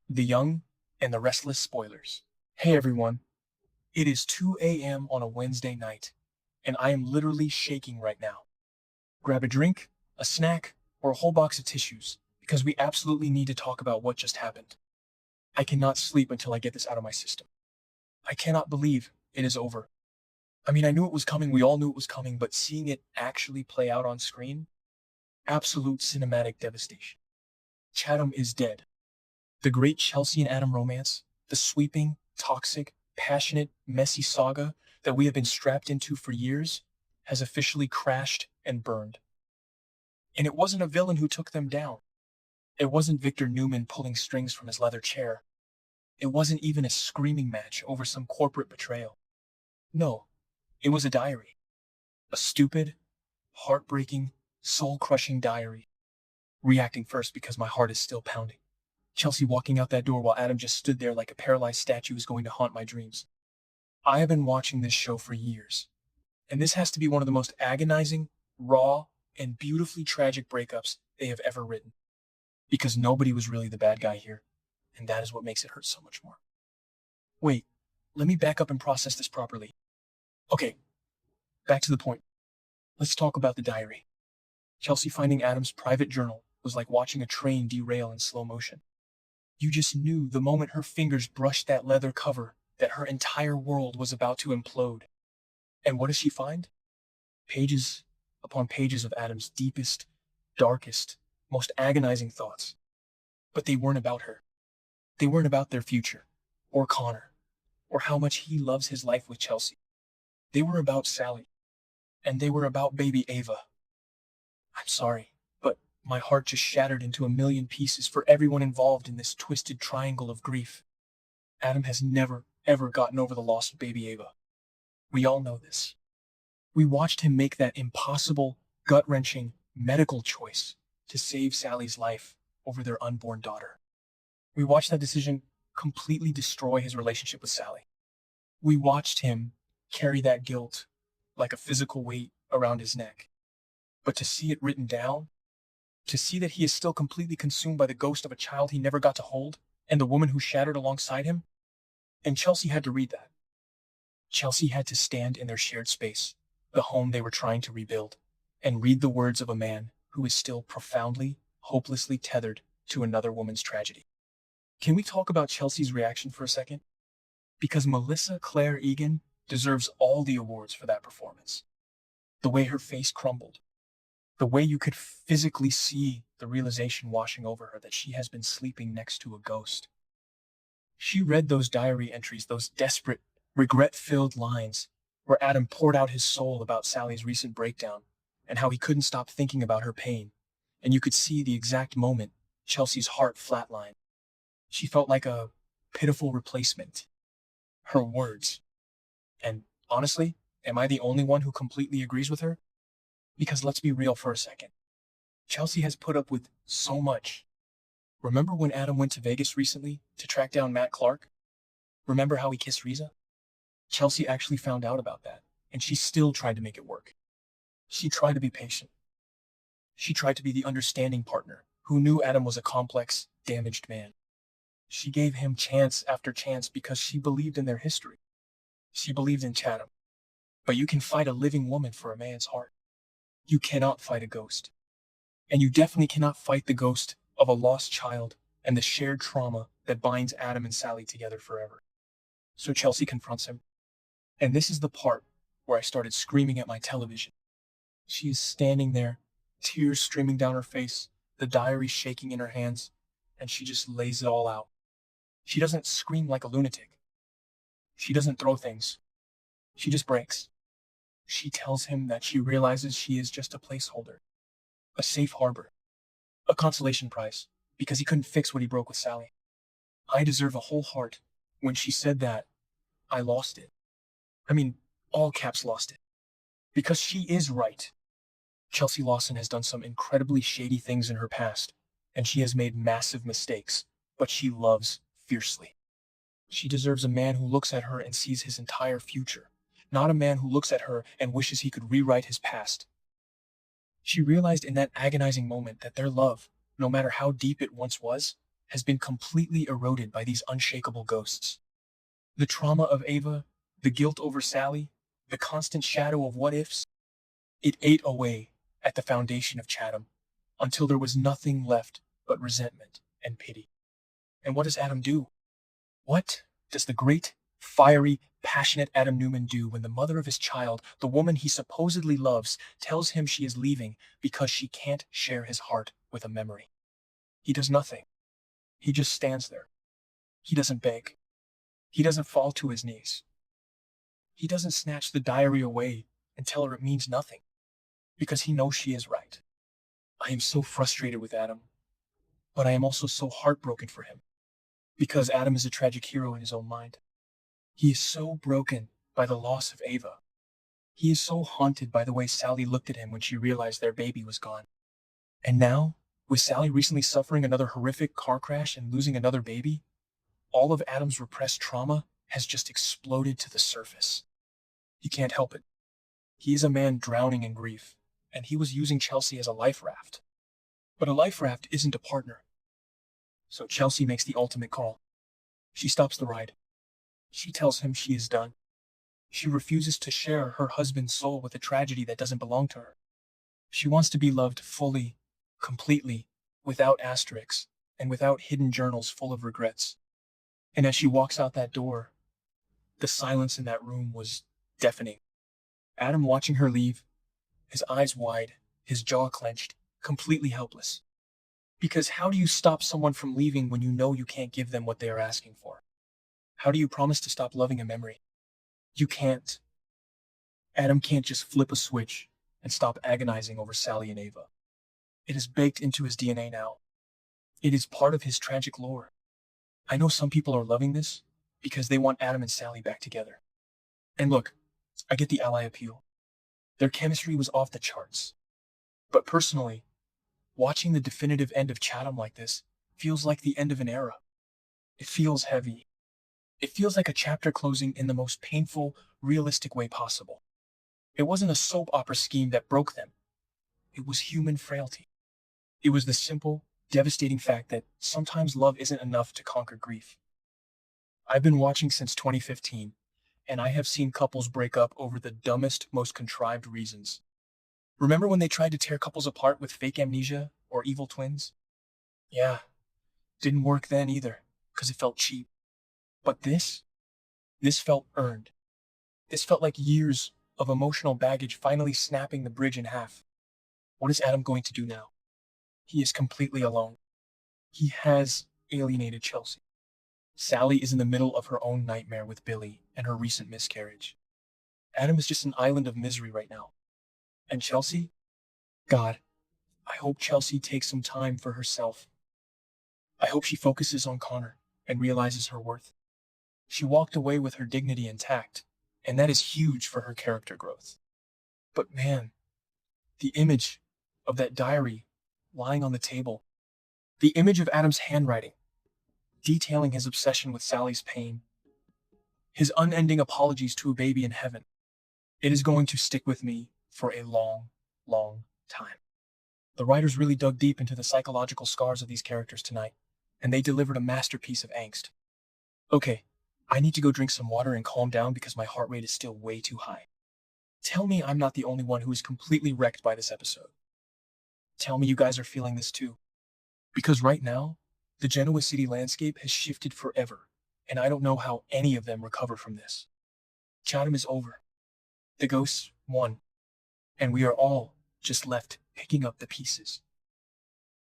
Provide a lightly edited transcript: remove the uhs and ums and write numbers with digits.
The Young and the Restless spoilers. Hey everyone, it is 2 a.m. on a Wednesday night, and I am literally shaking right now. Grab a drink, a snack, or a whole box of tissues, because we absolutely need to talk about what just happened. I cannot sleep until I get this out of my system. I cannot believe it is over. I mean, I knew it was coming, we all knew it was coming, but seeing it actually play out on screen, absolute cinematic devastation. Chatham is dead. The great Chelsea and Adam romance, the sweeping, toxic, passionate, messy saga that we have been strapped into for years, has officially crashed and burned. And it wasn't a villain who took them down. It wasn't Victor Newman pulling strings from his leather chair. It wasn't even a screaming match over some corporate betrayal. No, it was a diary. A stupid, heartbreaking, soul-crushing diary. Reacting first because my heart is still pounding. Chelsea walking out that door while Adam just stood there like a paralyzed statue is going to haunt my dreams. I have been watching this show for years, and this has to be one of the most agonizing, raw, and beautifully tragic breakups they have ever written. Because nobody was really the bad guy here, and that is what makes it hurt so much more. Wait, let me back up and process this properly. Okay, back to the point. Let's talk about the diary. Chelsea finding Adam's private journal was like watching a train derail in slow motion. You just knew the moment her fingers brushed that leather cover that her entire world was about to implode. And what does she find? Pages upon pages of Adam's deepest, darkest, most agonizing thoughts. But they weren't about her. They weren't about their future, or Connor, or how much he loves his life with Chelsea. They were about Sally, and they were about baby Ava. I'm sorry, but my heart just shattered into a million pieces for everyone involved in this twisted triangle of grief. Adam has never, ever gotten over the loss of baby Ava. We all know this. We watched him make that impossible, gut-wrenching, medical choice to save Sally's life over their unborn daughter. We watched that decision completely destroy his relationship with Sally. We watched him carry that guilt like a physical weight around his neck. But to see it written down, to see that he is still completely consumed by the ghost of a child he never got to hold, and the woman who shattered alongside him, and Chelsea had to read that. Chelsea had to stand in their shared space, the home they were trying to rebuild, and read the words of a man who is still profoundly, hopelessly tethered to another woman's tragedy. Can we talk about Chelsea's reaction for a second? Because Melissa Claire Egan deserves all the awards for that performance. The way her face crumbled, the way you could physically see the realization washing over her that she has been sleeping next to a ghost. She read those diary entries, those desperate, regret-filled lines where Adam poured out his soul about Sally's recent breakdown and how he couldn't stop thinking about her pain, and you could see the exact moment Chelsea's heart flatlined. She felt like a pitiful replacement. Her words. And honestly, am I the only one who completely agrees with her? Because let's be real for a second. Chelsea has put up with so much. Remember when Adam went to Vegas recently to track down Matt Clark? Remember how he kissed Riza? Chelsea actually found out about that, and she still tried to make it work. She tried to be patient. She tried to be the understanding partner who knew Adam was a complex, damaged man. She gave him chance after chance because she believed in their history. She believed in Chatham. But you can fight a living woman for a man's heart. You cannot fight a ghost. And you definitely cannot fight the ghost of a lost child and the shared trauma that binds Adam and Sally together forever. So Chelsea confronts him. And this is the part where I started screaming at my television. She is standing there, tears streaming down her face, the diary shaking in her hands, and she just lays it all out. She doesn't scream like a lunatic. She doesn't throw things. She just breaks. She tells him that she realizes she is just a placeholder, a safe harbor, a consolation prize, because he couldn't fix what he broke with Sally. I deserve a whole heart. When she said that, I lost it. I mean, all caps lost it. Because she is right. Chelsea Lawson has done some incredibly shady things in her past, and she has made massive mistakes, but she loves fiercely. She deserves a man who looks at her and sees his entire future, not a man who looks at her and wishes he could rewrite his past. She realized in that agonizing moment that their love, no matter how deep it once was, has been completely eroded by these unshakable ghosts. The trauma of Ava, the guilt over Sally, the constant shadow of what ifs, it ate away at the foundation of Chatham until there was nothing left but resentment and pity. And what does Adam do? What does the great, fiery, passionate Adam Newman do when the mother of his child, the woman he supposedly loves, tells him she is leaving because she can't share his heart with a memory? He does nothing. He just stands there. He doesn't beg. He doesn't fall to his knees. He doesn't snatch the diary away and tell her it means nothing, because he knows she is right. I am so frustrated with Adam, but I am also so heartbroken for him, because Adam is a tragic hero in his own mind. He is so broken by the loss of Ava. He is so haunted by the way Sally looked at him when she realized their baby was gone. And now, with Sally recently suffering another horrific car crash and losing another baby, all of Adam's repressed trauma has just exploded to the surface. He can't help it. He is a man drowning in grief, and he was using Chelsea as a life raft. But a life raft isn't a partner. So Chelsea makes the ultimate call. She stops the ride. She tells him she is done. She refuses to share her husband's soul with a tragedy that doesn't belong to her. She wants to be loved fully, completely, without asterisks, and without hidden journals full of regrets. And as she walks out that door, the silence in that room was deafening. Adam watching her leave, his eyes wide, his jaw clenched, completely helpless. Because how do you stop someone from leaving when you know you can't give them what they are asking for? How do you promise to stop loving a memory? You can't. Adam can't just flip a switch and stop agonizing over Sally and Ava. It is baked into his DNA now. It is part of his tragic lore. I know some people are loving this because they want Adam and Sally back together. And look, I get the ally appeal. Their chemistry was off the charts. But personally, watching the definitive end of Chatham like this feels like the end of an era. It feels heavy. It feels like a chapter closing in the most painful, realistic way possible. It wasn't a soap opera scheme that broke them. It was human frailty. It was the simple, devastating fact that sometimes love isn't enough to conquer grief. I've been watching since 2015, and I have seen couples break up over the dumbest, most contrived reasons. Remember when they tried to tear couples apart with fake amnesia or evil twins? Yeah, didn't work then either, because it felt cheap. But this felt earned. This felt like years of emotional baggage finally snapping the bridge in half. What is Adam going to do now? He is completely alone. He has alienated Chelsea. Sally is in the middle of her own nightmare with Billy and her recent miscarriage. Adam is just an island of misery right now. And Chelsea? God, I hope Chelsea takes some time for herself. I hope she focuses on Connor and realizes her worth. She walked away with her dignity intact, and that is huge for her character growth. But man, the image of that diary lying on the table, the image of Adam's handwriting, detailing his obsession with Sally's pain, his unending apologies to a baby in heaven, it is going to stick with me for a long, long time. The writers really dug deep into the psychological scars of these characters tonight, and they delivered a masterpiece of angst. Okay, I need to go drink some water and calm down because my heart rate is still way too high. Tell me I'm not the only one who is completely wrecked by this episode. Tell me you guys are feeling this too. Because right now, the Genoa city landscape has shifted forever, and I don't know how any of them recover from this. Chatham is over. The ghosts won, and we are all just left picking up the pieces.